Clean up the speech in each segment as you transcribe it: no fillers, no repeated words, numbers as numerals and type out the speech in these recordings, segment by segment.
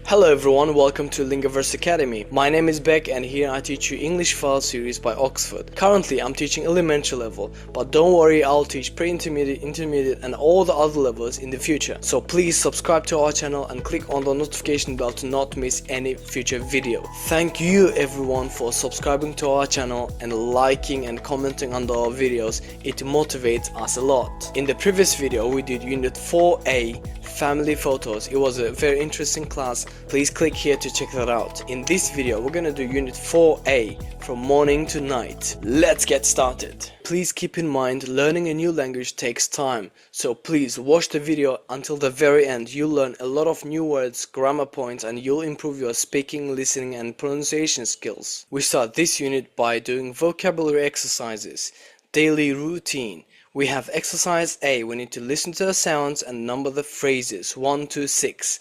Hello everyone, welcome to LingoVerse Academy. My name is Beck and here I teach you English file series by Oxford. Currently I'm teaching elementary level, but don't worry, I'll teach pre-intermediate, intermediate and all the other levels in the future. So please subscribe to our channel and click on the notification bell to not miss any future video. Thank you everyone for subscribing to our channel and liking and commenting under our videos. It motivates us a lot. In the previous video we did Unit 4A, Family Photos. It was a very interesting class. Please click here to check that out. In this video we're gonna do Unit 4A, from morning to night. Let's get started. Please keep in mind, learning a new language takes time, so please watch the video until the very end. You'll learn a lot of new words, grammar points, and you'll improve your speaking, listening and pronunciation skills. We start this unit by doing vocabulary exercises. Daily routine. We have exercise A. We need to listen to the sounds and number the phrases 1 to 6.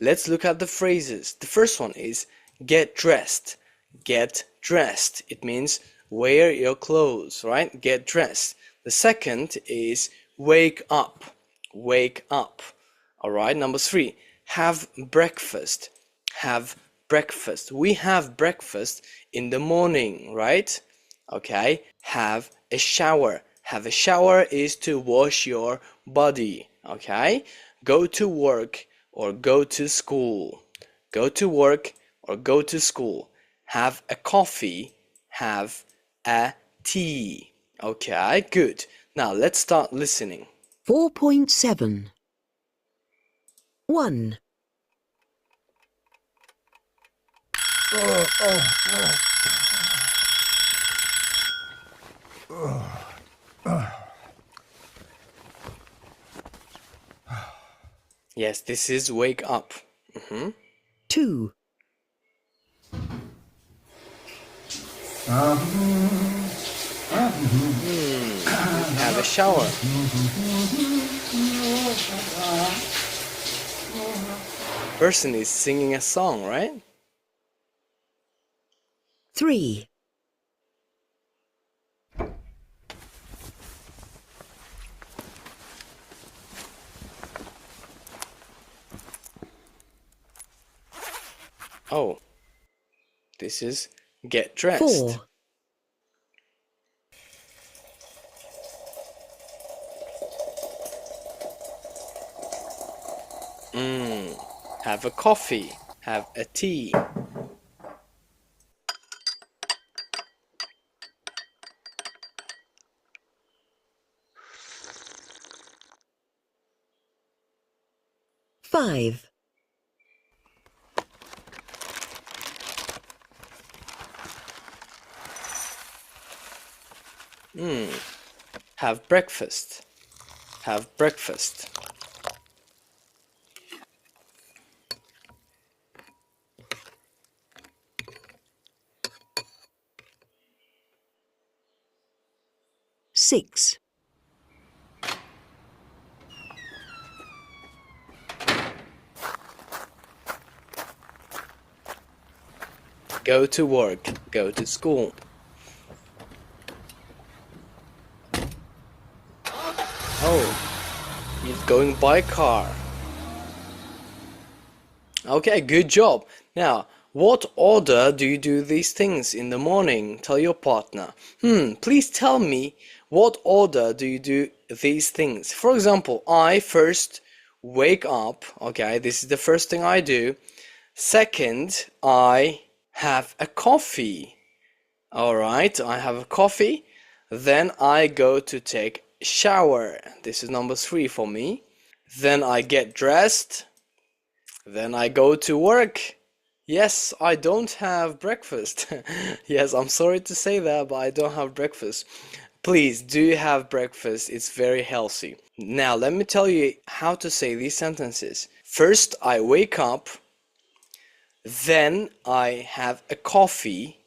Let's look at the phrases. The first one is get dressed. Get dressed. It means wear your clothes, right? Get dressed. The second is wake up. Wake up. Alright, number 3. Have breakfast. Have breakfast. We have breakfast in the morning, right? Okay. Have a shower. Have a shower is to wash your body. Okay. Go to work or go to school. Go to work or go to school. Have a coffee. Have a tea. Okay, good. Now let's start listening. 4.7 1. Yes, this is wake up. 2. Have a shower. Person is singing a song, right? 3. Oh, this is get dressed. 4. Have a coffee. Have a tea. 5. Have breakfast. Have breakfast. 6. Go to work. Go to school. Oh, he's going by car. Okay, good job. Now, what order do you do these things in the morning? Tell your partner. Please tell me, what order do you do these things? For example, I first wake up. Okay, this is the first thing I do. Second, I have a coffee. Alright, I have a coffee. Then I go to take a shower. This is number 3 for me. Then I get dressed. Then I go to work. Yes, I don't have breakfast. Yes, I'm sorry to say that, but I don't have breakfast. Please do have breakfast. It's very healthy. Now, let me tell you how to say these sentences. First, I wake up. Then I have a coffee.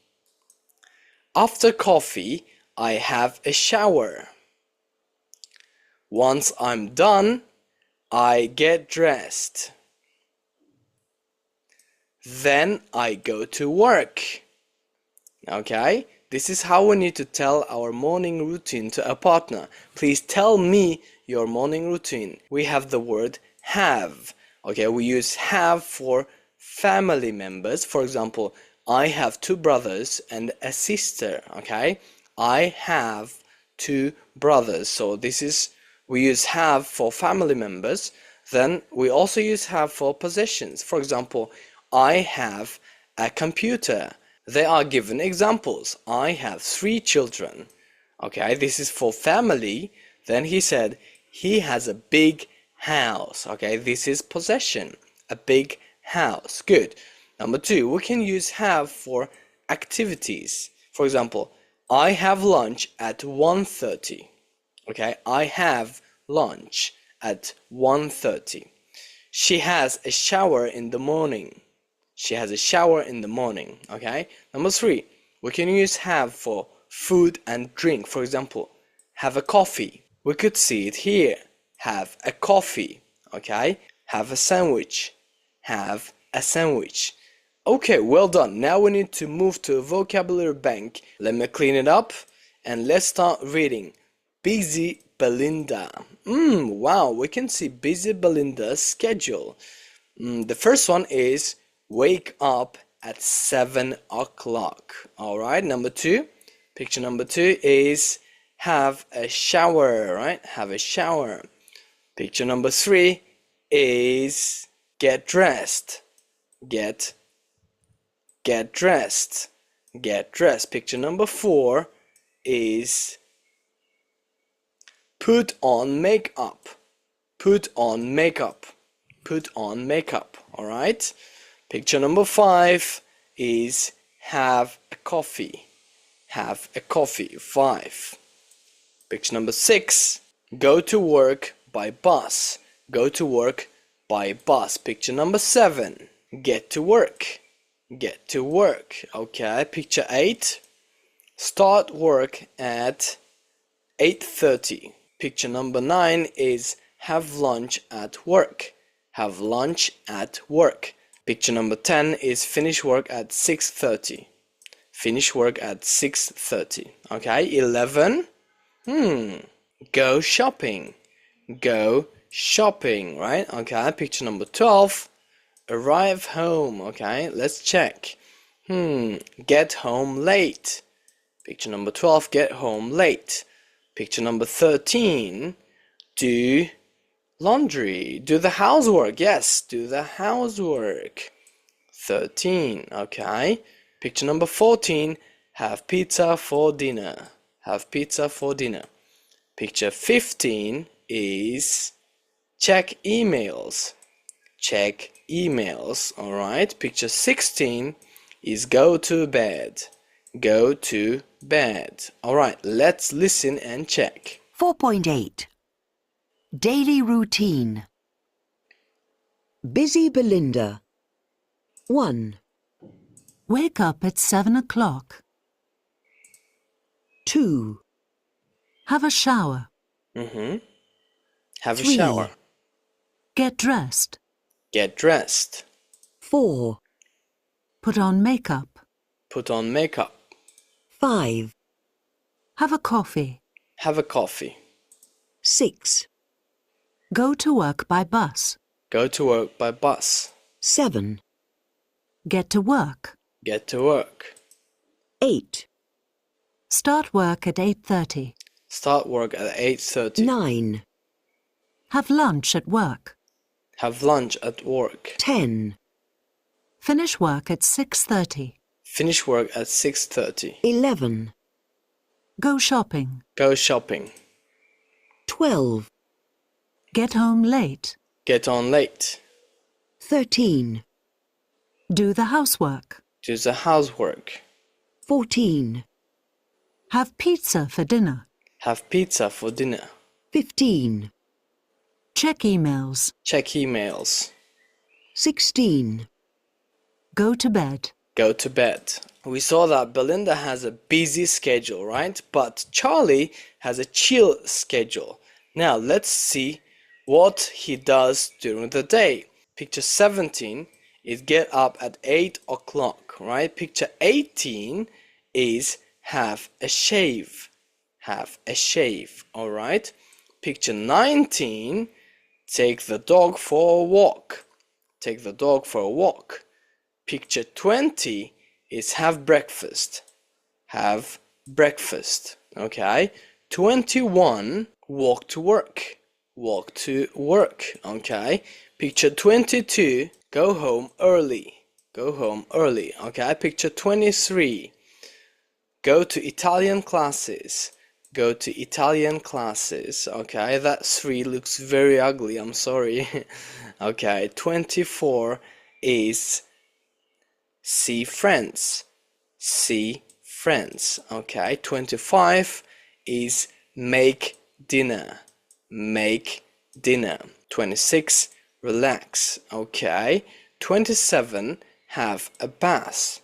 After coffee, I have a shower. Once I'm done, I get dressed. Then I go to work. Okay, this is how we need to tell our morning routine to a partner. Please tell me your morning routine. We have the word have. Okay, we use have for family members. For example, I have two brothers and a sister. Okay, I have two brothers. So we use have for family members. Then we also use have for possessions. For example, I have a computer. They are given examples. I have 3 children. Okay, this is for family. Then he said he has a big house. Okay, this is possession. A big house. Good. Number 2, we can use have for activities. For example, I have lunch at 1:30. Okay, I have lunch at 1:30. She has a shower in the morning. She has a shower in the morning. Okay. Number 3, we can use have for food and drink. For example, have a coffee. We could see it here. Have a coffee. Okay. Have a sandwich. Have a sandwich. Okay, well done. Now we need to move to a vocabulary bank. Let me clean it up and let's start reading. Busy Belinda. Wow, we can see Busy Belinda's schedule. The first one is wake up at 7 o'clock. Alright, number 2. Picture number 2 is have a shower, right? Have a shower. Picture number 3 is get dressed. Get dressed. Get dressed. Picture number 4 is put on makeup. Put on makeup. Put on makeup. Alright. Picture number 5 is have a coffee. Have a coffee. 5. Picture number 6, go to work by bus. Go to work by bus. Picture number 7, get to work. Get to work. Okay. Picture 8, start work at 8:30. Picture number 9 is have lunch at work. Have lunch at work. Picture number 10 is finish work at 6:30. Finish work at 6:30. Okay, 11. Go shopping. Go shopping, right? Okay, picture number 12. Arrive home. Okay, let's check. Get home late. Picture number 12, get home late. Picture number 13, do laundry. Do the housework. Yes, do the housework. 13, okay. Picture number 14, have pizza for dinner. Have pizza for dinner. Picture 15 is check emails. Check emails. Alright. Picture 16 is go to bed. Go to bed. Alright, let's listen and check. 4.8 Daily routine. Busy Belinda. 1, Wake up at 7 o'clock. 2, Have a shower. Have a 3, shower. Get dressed. Get dressed. 4, Put on makeup. Put on makeup. 5, Have a coffee. Have a coffee. 6, Go to work by bus. Go to work by bus. 7, Get to work. Get to work. 8, Start work at 8:30. Start work at 8:30. 9, Have lunch at work. Have lunch at work. 10, Finish work at 6:30. Finish work at 6:30. 11, Go shopping. Go shopping. 12, Get home late. Get on late. 13, Do the housework. Do the housework. 14, Have pizza for dinner. Have pizza for dinner. 15, Check emails. Check emails. 16, Go to bed. Go to bed. We saw that Belinda has a busy schedule, right? But Charlie has a chill schedule. Now let's see what he does during the day. Picture 17 is get up at 8 o'clock, right? Picture 18 is have a shave. Have a shave, alright? Picture 19, take the dog for a walk. Take the dog for a walk. Picture 20 is have breakfast. Have breakfast. Okay. 21, walk to work. Walk to work. Okay. Picture 22, go home early. Go home early. Okay. Picture 23, go to Italian classes. Go to Italian classes. Okay, that 3 looks very ugly. I'm sorry. Okay, 24 is see friends. See friends. Okay, 25 is make dinner. Make dinner. 26, relax. Okay, 27, have a bath.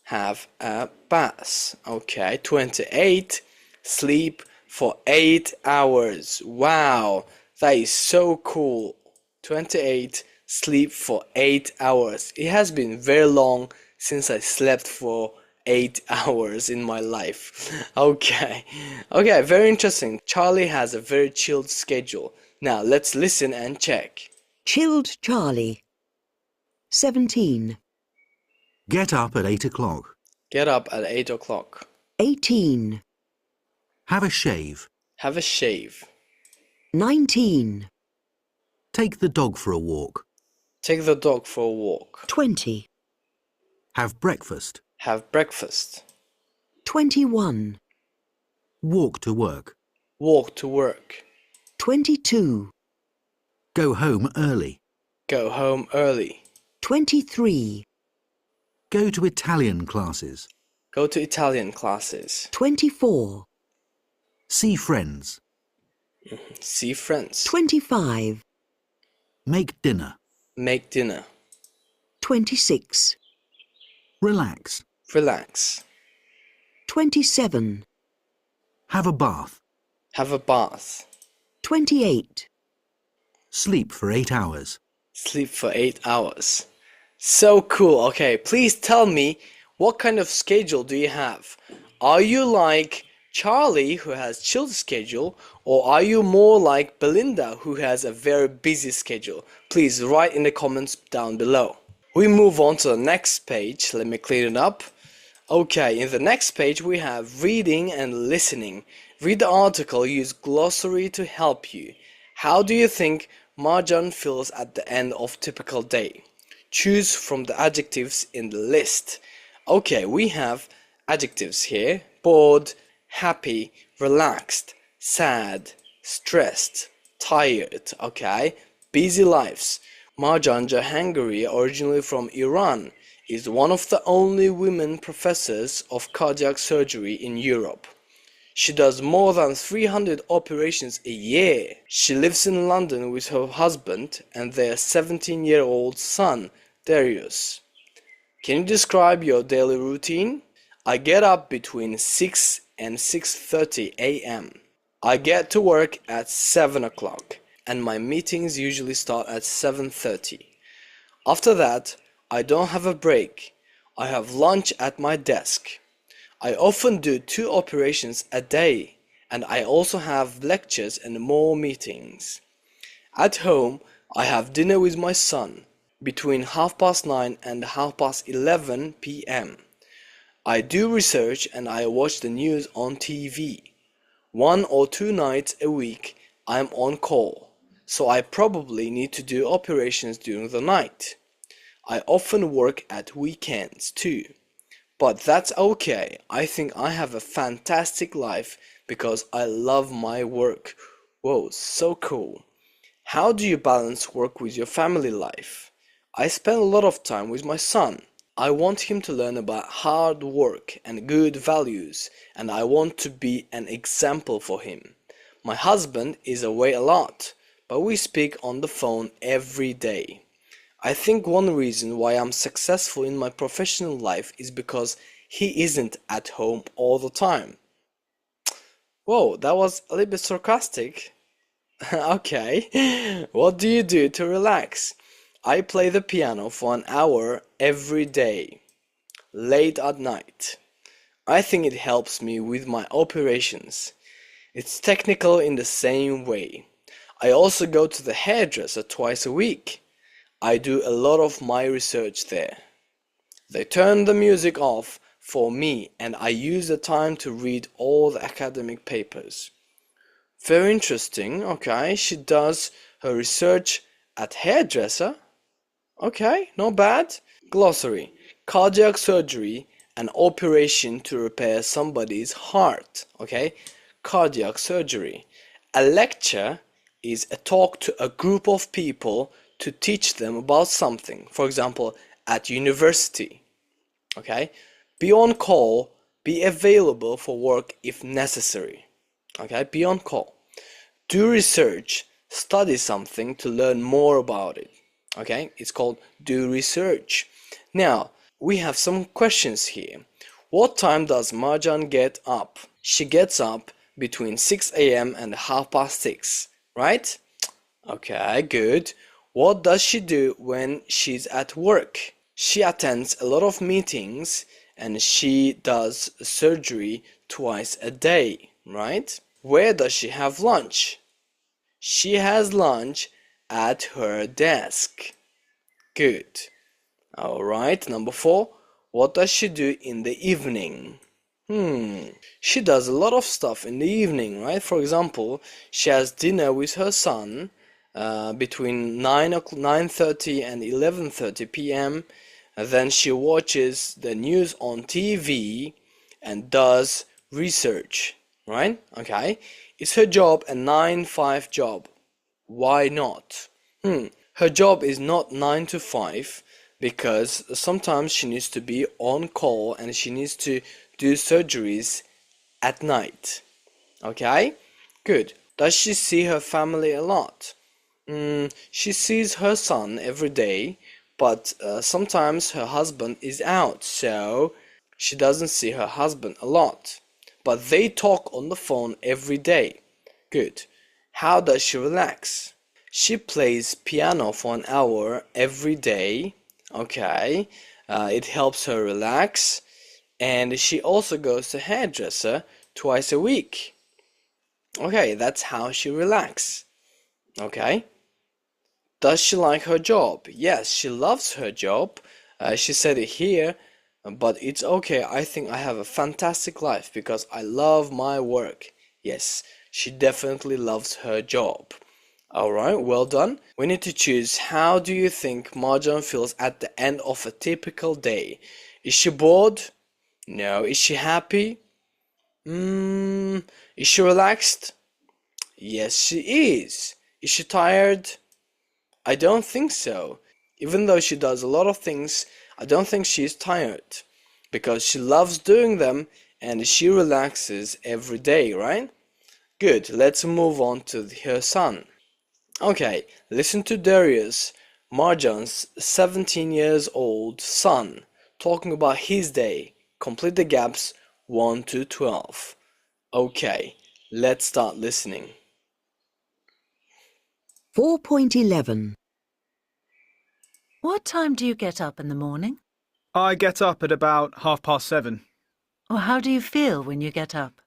Have a bath. Okay, 28, sleep for 8 hours. Wow, that is so cool. 28, sleep for 8 hours. It has been very long since I slept for 8 hours in my life. Okay, okay, very interesting. Charlie has a very chilled schedule. Now let's listen and check. Chilled Charlie. 17. Get up at 8 o'clock. Get up at 8 o'clock. 18. Have a shave. Have a shave. 19. Take the dog for a walk. Take the dog for a walk. 20. Have breakfast. Have breakfast. 21. Walk to work. Walk to work. 22. Go home early. Go home early. 23. Go to Italian classes. Go to Italian classes. 24. See friends. See friends. 25. Make dinner. Make dinner. 26. Relax. Relax. 27. Have a bath. Have a bath. 28. Sleep for 8 hours. Sleep for 8 hours. So cool. Okay, please tell me, what kind of schedule do you have? Are you like Charlie, who has chilled schedule, or are you more like Belinda, who has a very busy schedule? Please write in the comments down below. We move on to the next page. Let me clean it up. Okay, in the next page we have reading and listening. Read the article, use glossary to help you. How do you think Marjan feels at the end of typical day? Choose from the adjectives in the list. Okay, we have adjectives here. Bored, happy, relaxed, sad, stressed, tired. Okay, busy lives. Marjan Jahangiri, originally from Iran, is one of the only women professors of cardiac surgery in Europe. She does more than 300 operations a year. She lives in London with her husband and their 17-year-old son, Darius. Can you describe your daily routine? I get up between 6 and 6:30 a.m. I get to work at 7 o'clock and my meetings usually start at 7:30. After that, I don't have a break. I have lunch at my desk. I often do 2 operations a day, and I also have lectures and more meetings. At home, I have dinner with my son between 9:30 and 11:30 p.m. I do research and I watch the news on TV. 1 or 2 nights a week I'm on call, so I probably need to do operations during the night. I often work at weekends too. But that's okay. I think I have a fantastic life because I love my work. Whoa, so cool. How do you balance work with your family life? I spend a lot of time with my son. I want him to learn about hard work and good values, and I want to be an example for him. My husband is away a lot, but we speak on the phone every day. I think one reason why I'm successful in my professional life is because he isn't at home all the time. Whoa, that was a little bit sarcastic. Okay, what do you do to relax? I play the piano for an hour every day, late at night. I think it helps me with my operations. It's technical in the same way. I also go to the hairdresser twice a week. I do a lot of my research there. They turn the music off for me and I use the time to read all the academic papers. Very interesting. Okay, she does her research at hairdresser. Okay, not bad. Glossary. Cardiac surgery, an operation to repair somebody's heart. Okay, cardiac surgery. A lecture is a talk to a group of people to teach them about something. For example, at university. Okay, be on call, be available for work if necessary. Okay, be on call. Do research, study something to learn more about it. Okay, it's called do research. Now, we have some questions here. What time does Marjan get up? She gets up between 6 a.m. and 6:30, right? Okay, good. What does she do when she's at work? She attends a lot of meetings and she does surgery twice a day, right? Where does she have lunch? She has lunch at her desk. Good. Alright, number 4. What does she do in the evening? She does a lot of stuff in the evening, right? For example, she has dinner with her son between 9:30 and 11:30 p.m. Then she watches the news on TV and does research, right? Okay. Is her job a 9-5 job? Why not? Her job is not 9 to 5 because sometimes she needs to be on call and she needs to do surgeries at night. Okay? Good. Does she see her family a lot? She sees her son every day, but sometimes her husband is out, so she doesn't see her husband a lot. But they talk on the phone every day. Good. How does she relax? She plays piano for an hour every day. Okay. It helps her relax. And she also goes to hairdresser twice a week. Okay, that's how she relaxes. Okay. Does she like her job? Yes, she loves her job. She said it here, but it's okay. I think I have a fantastic life because I love my work. Yes, she definitely loves her job. Alright, well done. We need to choose how do you think Marjan feels at the end of a typical day? Is she bored? No. Is she happy? Is she relaxed? Yes, she is. Is she tired? I don't think so. Even though she does a lot of things, I don't think she's tired. Because she loves doing them and she relaxes every day, right? Good, let's move on to her son. Okay, listen to Darius, Marjan's 17 years old son, talking about his day. Complete the gaps 1 to 12. Okay, let's start listening. 4.11. What time do you get up in the morning? I get up at about 7:30. Or how do you feel when you get up?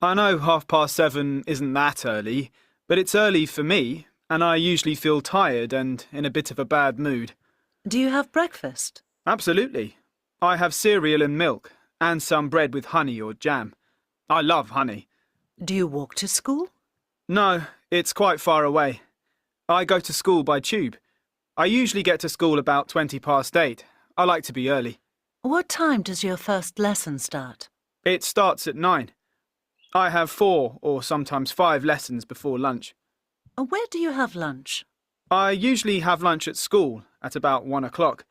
I know 7:30 isn't that early, but it's early for me, and I usually feel tired and in a bit of a bad mood. Do you have breakfast? Absolutely. I have cereal and milk, and some bread with honey or jam. I love honey. Do you walk to school? No, it's quite far away. I go to school by tube. I usually get to school about 8:20. I like to be early. What time does your first lesson start? It starts at 9. I have 4 or sometimes 5 lessons before lunch. Where do you have lunch? I usually have lunch at school at about 1 o'clock.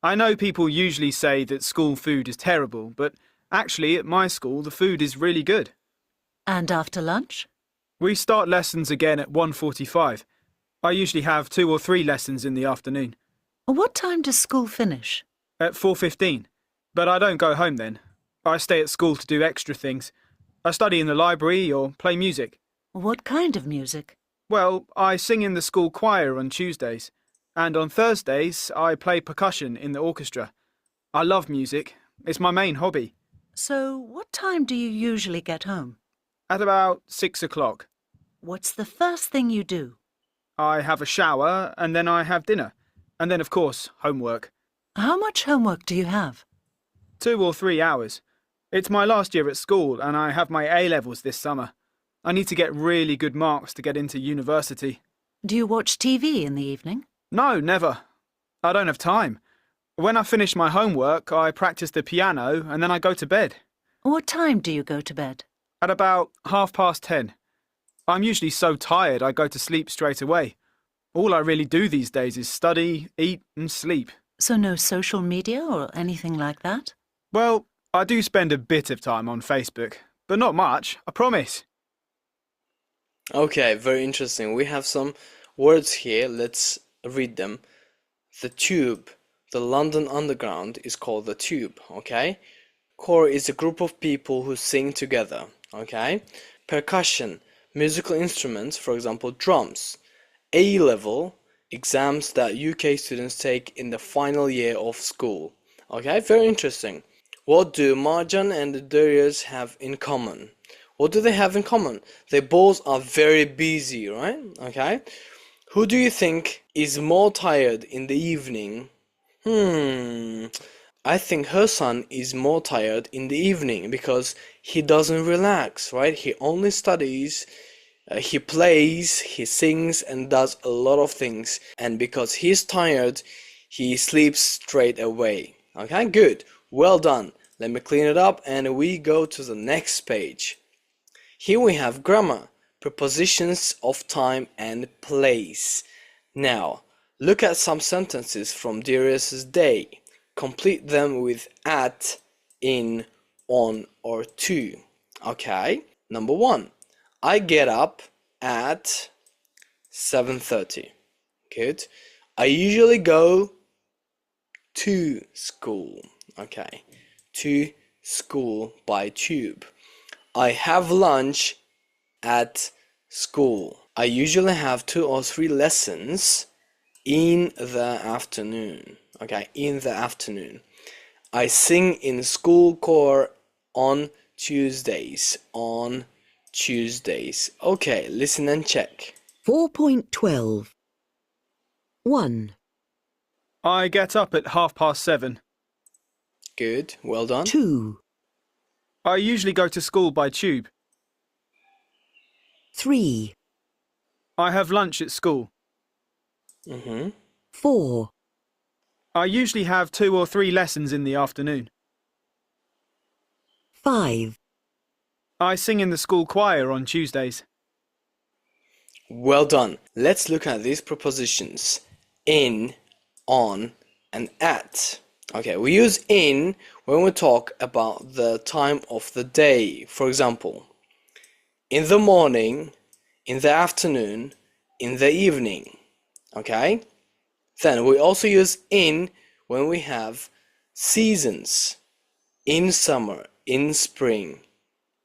I know people usually say that school food is terrible, but actually at my school the food is really good. And after lunch? We start lessons again at 1:45. I usually have 2 or 3 lessons in the afternoon. What time does school finish? At 4:15. But I don't go home then. I stay at school to do extra things. I study in the library or play music. What kind of music? Well, I sing in the school choir on Tuesdays. And on Thursdays, I play percussion in the orchestra. I love music. It's my main hobby. So, what time do you usually get home? At about 6 o'clock. What's the first thing you do? I have a shower and then I have dinner. And then, of course, homework. How much homework do you have? 2 or 3 hours. It's my last year at school and I have my A-levels this summer. I need to get really good marks to get into university. Do you watch TV in the evening? No, never. I don't have time. When I finish my homework, I practice the piano and then I go to bed. What time do you go to bed? At about 10:30. I'm usually so tired I go to sleep straight away. All I really do these days is study, eat and sleep. So no social media or anything like that? Well, I do spend a bit of time on Facebook, but not much, I promise. Okay, very interesting. We have some words here. Let's read them. The tube. The London Underground is called the tube, okay? Choir is a group of people who sing together, okay? Percussion. Musical instruments, for example, drums. A-level. Exams that UK students take in the final year of school. Okay, very interesting. What do Marjan and the Darius have in common? What do they have in common? They both are very busy, right? Okay. Who do you think is more tired in the evening? I think her son is more tired in the evening because he doesn't relax, right? He only studies, he plays, he sings and does a lot of things. And because he's tired, he sleeps straight away. Okay, good. Well done. Let me clean it up and we go to the next page. Here we have grammar, prepositions of time and place. Now, look at some sentences from Darius's day. Complete them with at, in, on, or to. Okay, number 1. I get up at 7:30. Good. I usually go to school. Okay, to school by tube. I have lunch at school. I usually have 2 or 3 lessons in the afternoon. Okay, in the afternoon. I sing in school choir on Tuesdays. On Tuesdays. Okay, listen and check. 4.12. 1, I get up at 7:30. Good, well done. 2, I usually go to school by tube. 3, I have lunch at school. 4, I usually have 2 or 3 lessons in the afternoon. 5, I sing in the school choir on Tuesdays. Well done. Let's look at these prepositions. In, on, and at. Okay, we use in when we talk about the time of the day. For example, in the morning, in the afternoon, in the evening. Okay? Then we also use in when we have seasons. In summer, in spring,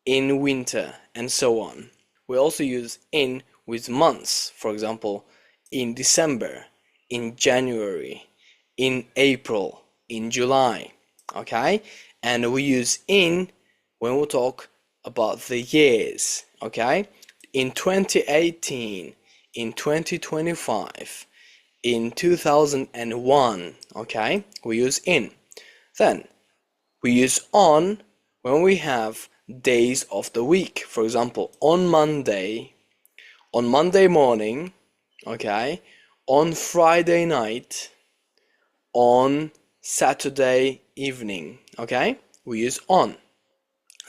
in winter, and so on. We also use in with months. For example, in December, in January, in April, in July. Okay? And we use in when we talk about the years. Okay? In 2018, in 2025, in 2001. Okay? We use in. Then we use on when we have days of the week. For example, on Monday morning, okay, on Friday night, on Saturday evening, okay, we use on.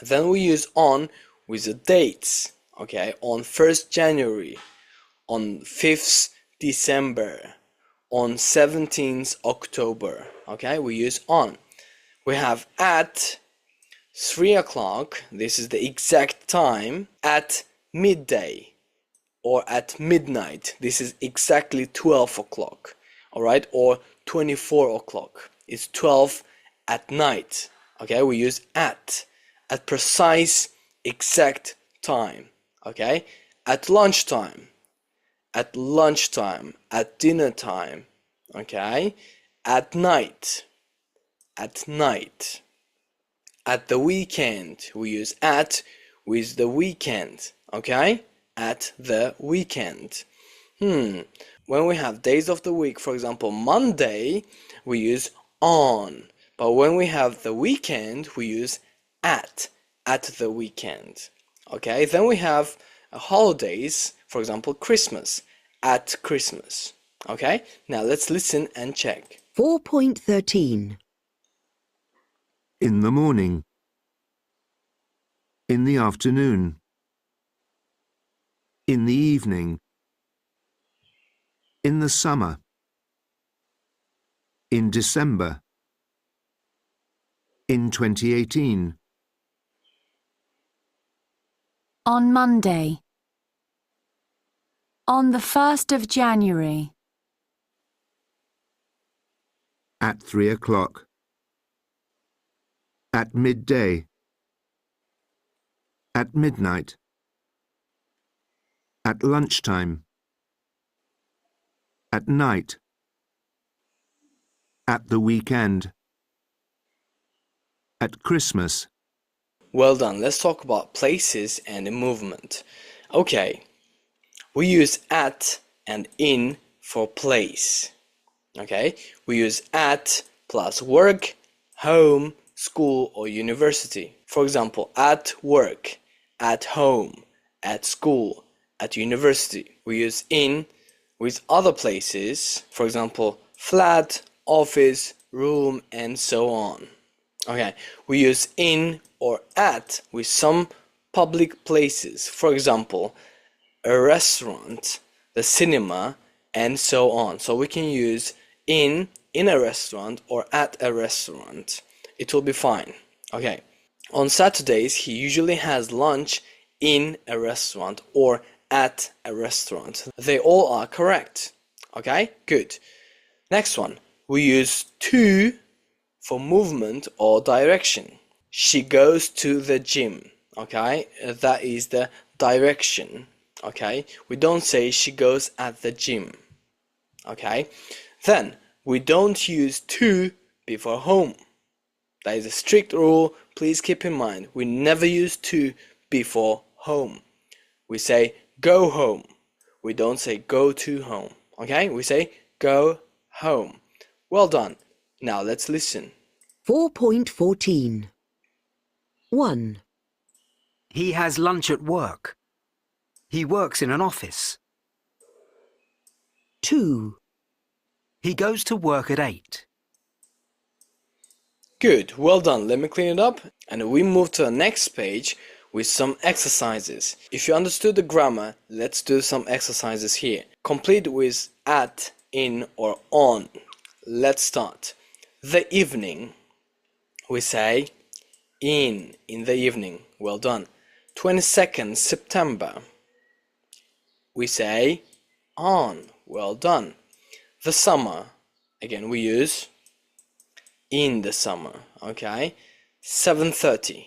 Then we use on with the dates, okay, on 1st January, on 5th December, on 17th October, okay, we use on. We have at 3 o'clock, this is the exact time, at midday, or at midnight, this is exactly 12 o'clock, alright, or 24 o'clock, it's 12 at night, okay, we use at precise, exact time, okay, at lunchtime, at dinner time, okay, at night, at the weekend, we use at with the weekend, okay? At the weekend. When we have days of the week, for example, Monday, we use on. But when we have the weekend, we use at the weekend. Okay, then we have holidays, for example, Christmas, at Christmas. Okay, now let's listen and check. 4.13. In the morning. In the afternoon. In the evening. In the summer. In December. In 2018. On Monday. On the 1st of January. At 3 o'clock. At midday. At midnight. At lunchtime. At night. At the weekend. At Christmas. Well done. Let's talk about places and movement. Okay, we use at and in for place. Okay, we use at plus work, home, school, or university. For example, at work, at home, at school, at university. We use in with other places, for example, flat, office, room, and so on. Okay, we use in or at with some public places, for example, a restaurant, the cinema, and so on. So we can use in a restaurant or at a restaurant. It will be fine. Okay, on Saturdays he usually has lunch in a restaurant or at a restaurant. They all are correct. Okay, good. Next one, we use to for movement or direction. She goes to the gym. Okay, that is the direction. Okay, we don't say she goes at the gym. Okay, then we don't use to before home. That is a strict rule. Please keep in mind, we never use to before home. We say go home. We don't say go to home. Okay, we say go home. Well done. Now let's listen. 4.14. 1, He has lunch at work. He works in an office. 2, He goes to work at 8. Good, well done. Let me clean it up and we move to the next page with some exercises. If you understood the grammar, let's do some exercises here. Complete with at, in, or on. Let's start. The evening. We say in the evening. Well done. 22nd September. We say on. Well done. The summer. Again, we use in the summer. Okay. 7:30.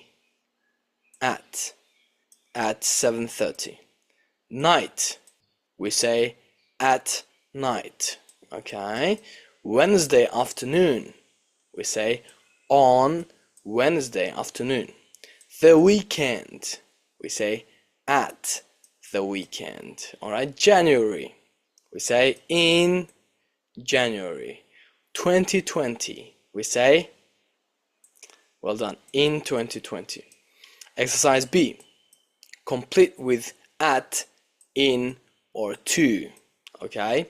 At 7:30. Night. We say at night. Okay. Wednesday afternoon. We say on Wednesday afternoon. The weekend. We say at the weekend. Alright. January. We say in January. 2020. We say, well done, in 2020. Exercise B. Complete with at, in, or to. Okay.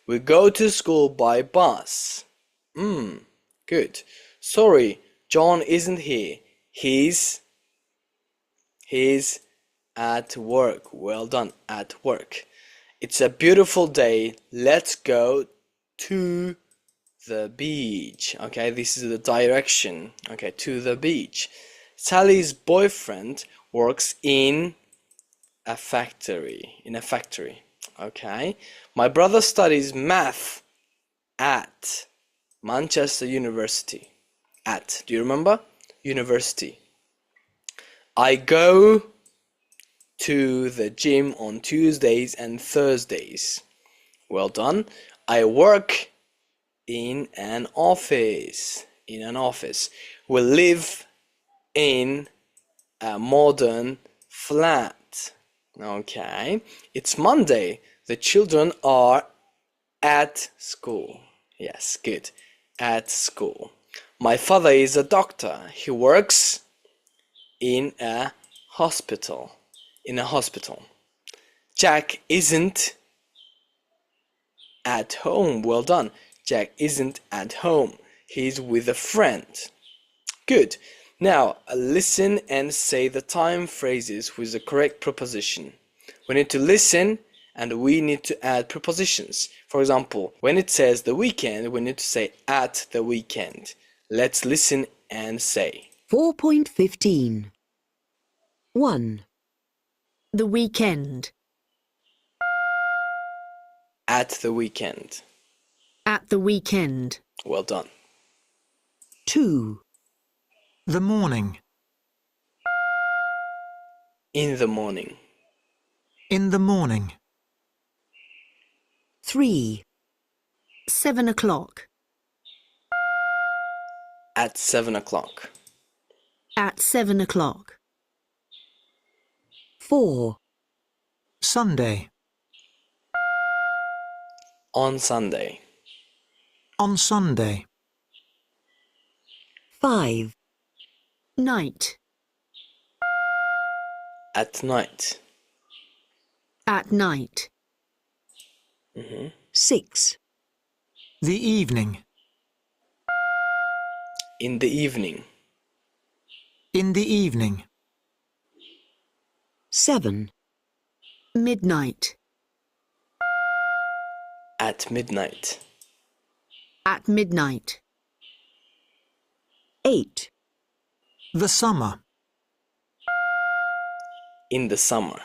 We go to school by bus. Good. Sorry, John isn't here. He's at work. Well done, at work. It's a beautiful day. Let's go to the beach. Okay, this is the direction. Okay, to the beach. Sally's boyfriend works in a factory. Okay. My brother studies math at Manchester University. At, do you remember? University. I go to the gym on Tuesdays and Thursdays. Well done. I work in an office. We live in a modern flat. Okay. It's Monday. The children are at school. Yes, good. At school. My father is a doctor. He works in a hospital. In a hospital. Jack isn't at home. Well done. Jack isn't at home. He's with a friend. Good. Now, listen and say the time phrases with the correct preposition. We need to listen and we need to add prepositions. For example, when it says the weekend, we need to say at the weekend. Let's listen and say. 4.15. 1, The weekend. At the weekend. At the weekend. Well done. 2, The morning. In the morning. In the morning. 3, 7 o'clock. At 7 o'clock. At 7 o'clock. 4, Sunday. On Sunday. On Sunday. 5, Night. At night. At night. 6, The evening. In the evening. In the evening. 7, Midnight. At midnight. At midnight. 8, The summer. In the summer.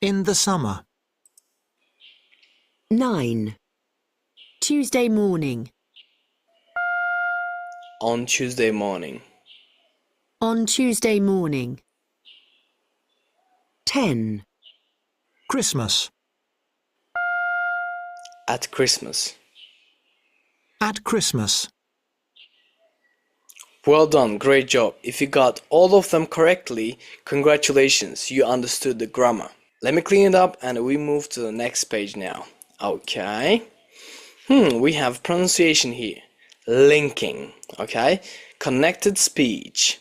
In the summer. 9, Tuesday morning. On Tuesday morning. On Tuesday morning. 10, Christmas. At Christmas. At Christmas. Well done, great job. If you got all of them correctly, congratulations, you understood the grammar. Let me clean it up and we move to the next page now. Okay. We have pronunciation here. Linking, okay? Connected speech.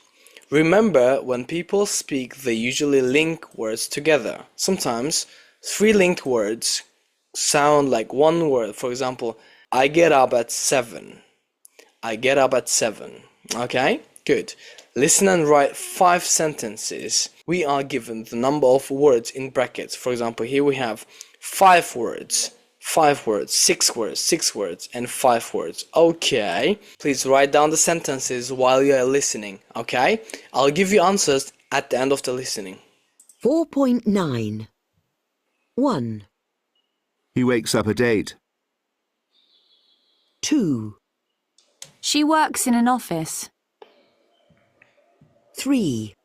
Remember, when people speak, they usually link words together. Sometimes, three linked words sound like one word. For example, I get up at 7. I get up at 7. Okay, good. Listen and write 5 sentences. We are given the number of words in brackets. For example, here we have 5 words, 5 words, 6 words, 6 words, and 5 words. Okay, please write down the sentences while you are listening. Okay, I'll give you answers at the end of the listening. 4.9. 1, He wakes up at 8. 2, She works in an office. 3,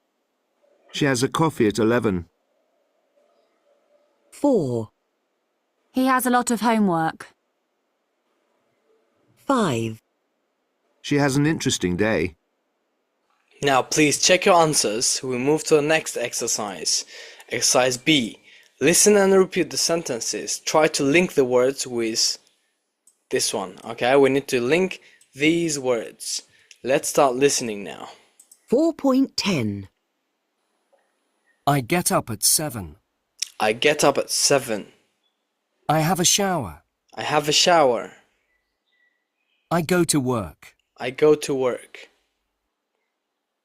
She has a coffee at 11. 4, He has a lot of homework. 5, She has an interesting day. Now please check your answers. We move to the next exercise. Exercise B. Listen and repeat the sentences. Try to link the words with this one. Okay, we need to link these words. Let's start listening now. 4.10. I get up at 7. I get up at 7. I have a shower. I have a shower. I go to work. I go to work.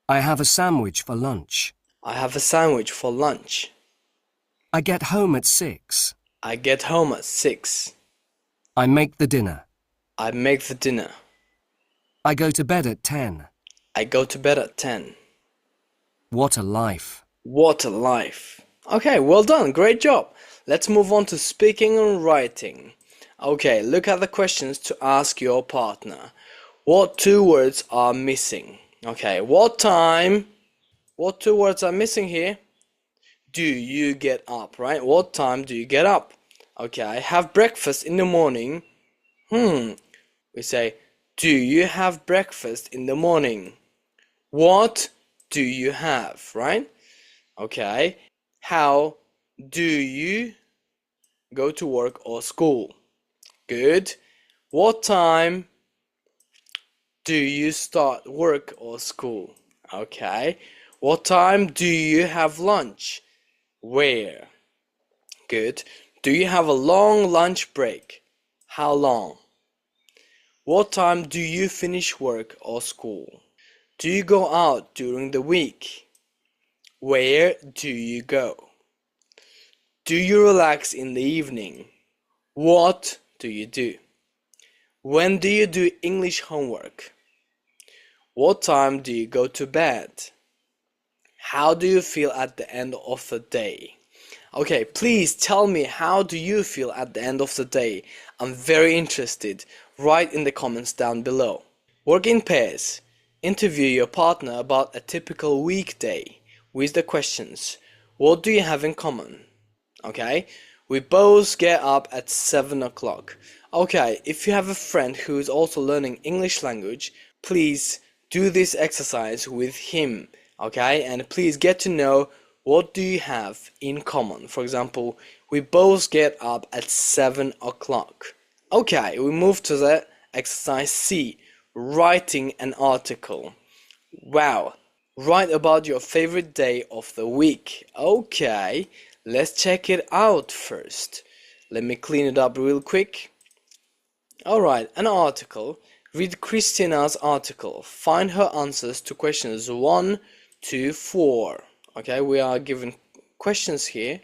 I have a sandwich for lunch. I have a sandwich for lunch. I get home at 6. I get home at 6. I make the dinner. I make the dinner. I go to bed at 10. I go to bed at 10. What a life. What a life. Okay, well done. Great job. Let's move on to speaking and writing. Okay, look at the questions to ask your partner. What 2 words are missing? Okay, what time? What 2 words are missing here? Do you get up, right? What time do you get up? Okay, I have breakfast in the morning. We say, do you have breakfast in the morning? What do you have, right? Okay, how do you go to work or school? Good. What time do you start work or school? Okay. What time do you have lunch? Where? Good. Do you have a long lunch break? How long? What time do you finish work or school? Do you go out during the week? Where do you go? Do you relax in the evening? What do you do? When do you do English homework? What time do you go to bed? How do you feel at the end of the day? Okay, please tell me, how do you feel at the end of the day? I'm very interested. Write in the comments down below. Work in pairs. Interview your partner about a typical weekday with the questions. What do you have in common? Okay, we both get up at 7 o'clock. Okay, if you have a friend who is also learning English language, please do this exercise with him. Okay, and please get to know what do you have in common. For example, we both get up at 7 o'clock. Okay, we move to the exercise C, writing an article. Wow, write about your favorite day of the week. Okay, let's check it out first. Let me clean it up real quick. Alright, an article. Read Christina's article. Find her answers to questions 1 to 4. Okay, we are given questions here,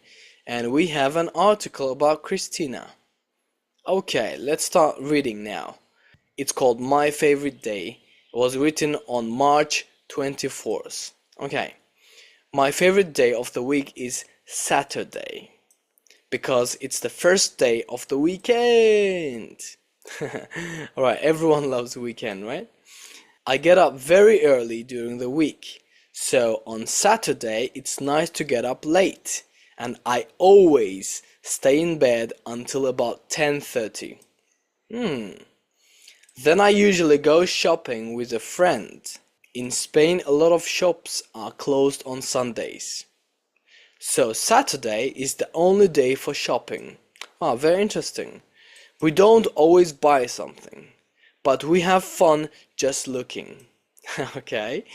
and we have an article about Christina. Okay, let's start reading now. It's called My Favorite Day. It was written on March 24th. Okay, my favorite day of the week is Saturday, because it's the first day of the weekend. Alright, everyone loves weekend, right? I get up very early during the week. So on Saturday, it's nice to get up late, and I always stay in bed until about 10:30. Then I usually go shopping with a friend. In Spain, a lot of shops are closed on Sundays. So Saturday is the only day for shopping. Ah, very interesting. We don't always buy something, but we have fun just looking. Okay,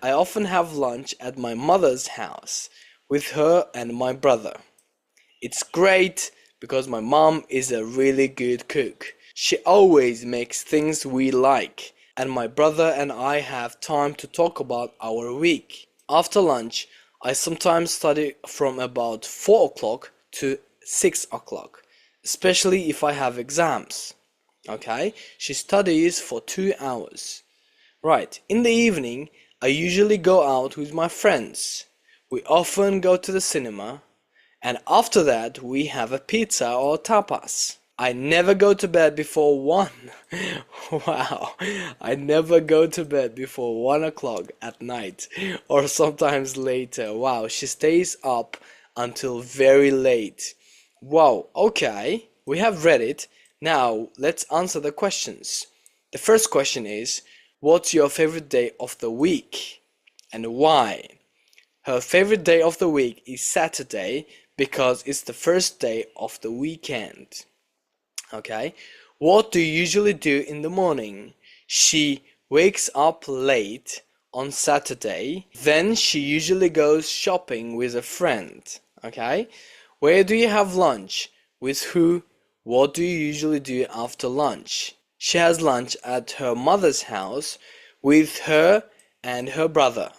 I often have lunch at my mother's house with her and my brother. It's great because my mom is a really good cook. She always makes things we like, and my brother and I have time to talk about our week. After lunch, I sometimes study from about 4 o'clock to 6 o'clock, especially if I have exams. Okay, she studies for 2 hours. Right, in the evening, I usually go out with my friends. We often go to the cinema, and after that we have a pizza or tapas. I never go to bed before 1. Wow, I never go to bed before 1 o'clock at night, or sometimes later. Wow, she stays up until very late. Wow, okay, we have read it. Now let's answer the questions. The first question is, what's your favorite day of the week and why? Her favorite day of the week is Saturday because it's the first day of the weekend. Okay, what do you usually do in the morning? She wakes up late on Saturday, then she usually goes shopping with a friend. Okay, where do you have lunch? With who? What do you usually do after lunch? She has lunch at her mother's house with her and her brother.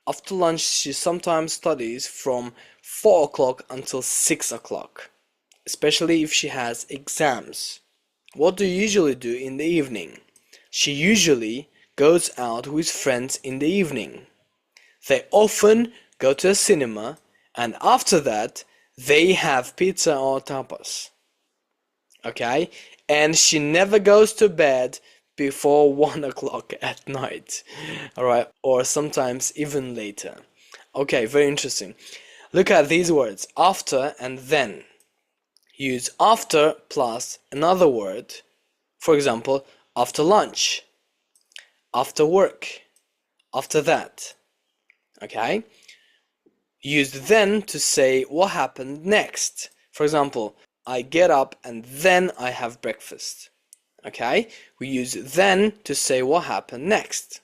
After lunch, she sometimes studies from 4 o'clock until 6 o'clock, especially if she has exams. What do you usually do in the evening? She usually goes out with friends in the evening. They often go to a cinema, and after that, they have pizza or tapas. Okay? And she never goes to bed before 1 o'clock at night. Alright, or sometimes even later. Okay, very interesting. Look at these words, after and then. Use after plus another word. For example, after lunch, after work, after that. Okay? Use then to say what happened next. For example, I get up and then I have breakfast. Okay, we use then to say what happened next.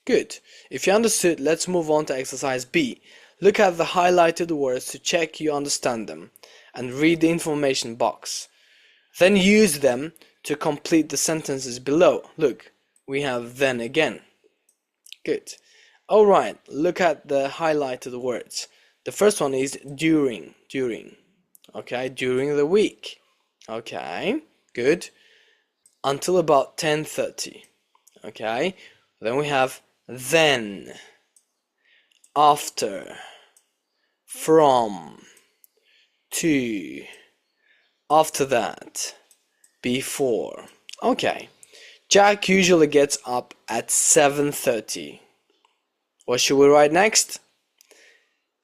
Good. If you understood, let's move on to exercise B. Look at the highlighted words to check you understand them and read the information box. Then use them to complete the sentences below. Look, we have then again. Good. Alright, look at the highlighted words. The first one is during. Okay, during the week. Okay, good. Until about 10:30. Okay, then we have then, after, from, to, after that, before. Okay, Jack usually gets up at 7:30. What should we write next?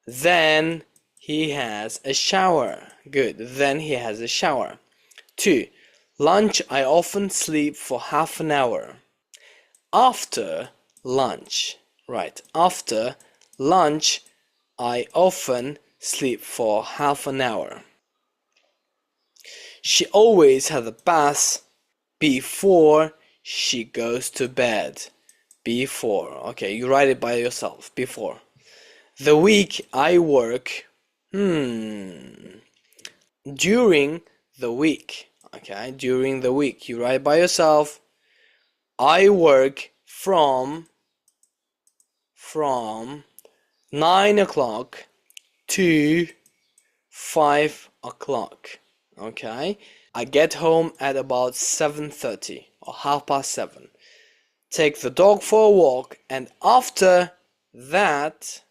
Then he has a shower. Good, then he has a shower. 2. Lunch, I often sleep for half an hour. After lunch, right, after lunch, I often sleep for half an hour. She always has a bath before she goes to bed. Before, okay, you write it by yourself, before. The week I work, during the week, okay, during the week, you write by yourself. I work from 9 o'clock to 5 o'clock. Okay, I get home at about 7:30 or 7:30. Take the dog for a walk, and after that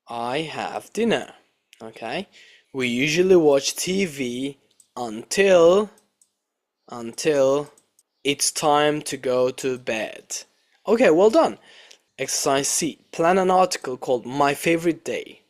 I have dinner. Okay, we usually watch TV until it's time to go to bed. Okay, well done. Exercise C. Plan an article called My Favorite Day.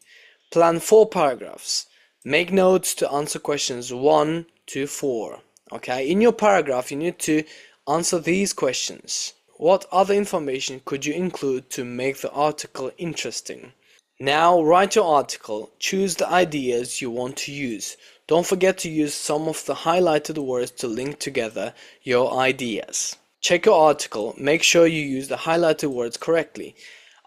Plan 4 paragraphs. Make notes to answer questions 1 to 4. Okay, in your paragraph you need to answer these questions. What other information could you include to make the article interesting? Now write your article. Choose the ideas you want to use. Don't forget to use some of the highlighted words to link together your ideas. Check your article. Make sure you use the highlighted words correctly.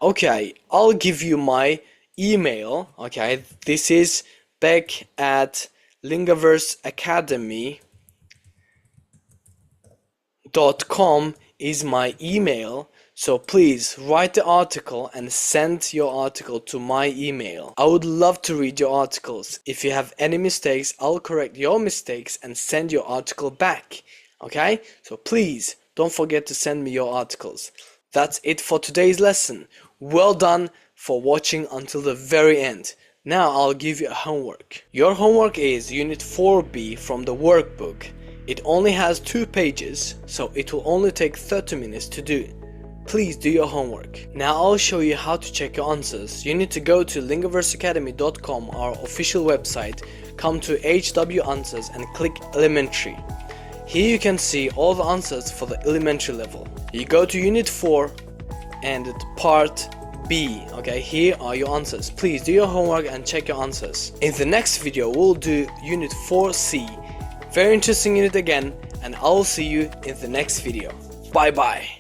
Okay, I'll give you my email. Okay, this is beck@lingoverseacademy.com is my email. So please write the article and send your article to my email. I would love to read your articles. If you have any mistakes, I'll correct your mistakes and send your article back. Okay? So please don't forget to send me your articles. That's it for today's lesson. Well done for watching until the very end. Now I'll give you a homework. Your homework is Unit 4B from the workbook. It only has 2 pages, so it will only take 30 minutes to do. Please do your homework. Now I'll show you how to check your answers. You need to go to LingoVerseAcademy.com, our official website, come to HW Answers and click Elementary. Here you can see all the answers for the elementary level. You go to Unit 4 and Part B. Okay, here are your answers. Please do your homework and check your answers. In the next video we'll do Unit 4C. Very interesting unit again, and I'll see you in the next video. Bye bye.